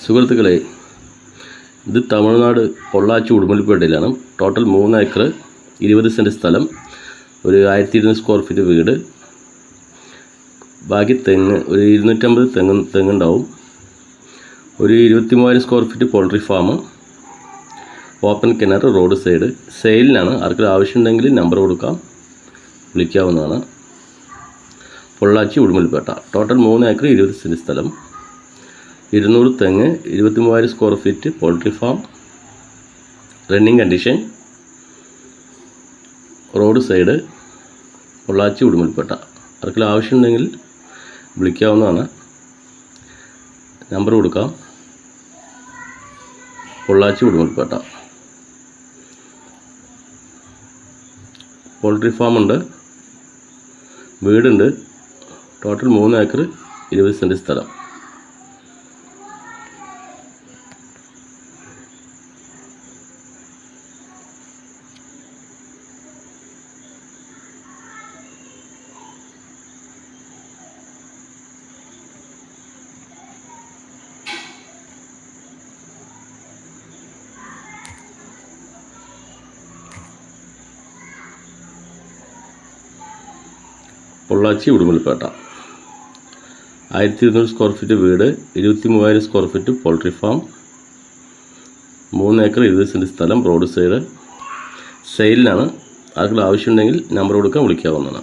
സുഹൃത്തുക്കളെ, ഇത് തമിഴ്നാട് പൊള്ളാച്ചി ഉടുമ്പൽപേട്ടയിലാണ്. ടോട്ടൽ 3 ഏക്കർ 20 സെൻറ്റ് സ്ഥലം, ഒരു 1200 സ്ക്വയർ ഫീറ്റ് വീട്, ബാക്കി തെങ്ങ് ഒരു 250 തെങ്ങുണ്ടാവും, ഒരു 23,000 square feet poultry farm, open കിണർ, റോഡ് സൈഡ്. സെയിലിനാണ്. ആർക്കും ആവശ്യമുണ്ടെങ്കിൽ നമ്പർ കൊടുക്കാം, വിളിക്കാവുന്നതാണ്. Pollachi Udumalpet. Total 3 acre 20 cent സ്ഥലം, 200 തെങ്ങ്, 23,000 square feet poultry farm, running condition, road side, Pollachi Udumalpet. ആർക്കെങ്കിലും ആവശ്യമുണ്ടെങ്കിൽ വിളിക്കാവുന്നതാണ്. നമ്പർ കൊടുക്കാം. പൊള്ളാച്ചി ഉടുമ്പൽപേട്ട. പോൾട്രി ഫാമുണ്ട്, വീടുണ്ട്. ടോട്ടൽ 3 ഏക്കർ 20 സെൻറ്റ് സ്ഥലം. പൊള്ളാച്ചി ഉടുമ്പൽപേട്ട. 1200 സ്ക്വയർ ഫീറ്റ് വീട്, 23,000 square feet poultry farm, 3 acre 20 cent സ്ഥലം, റോഡ് സൈഡ്. സെയിലിനാണ്. ആർക്കെങ്കിലും ആവശ്യമുണ്ടെങ്കിൽ നമ്പർ കൊടുക്കാൻ വിളിക്കാവുന്നതാണ്.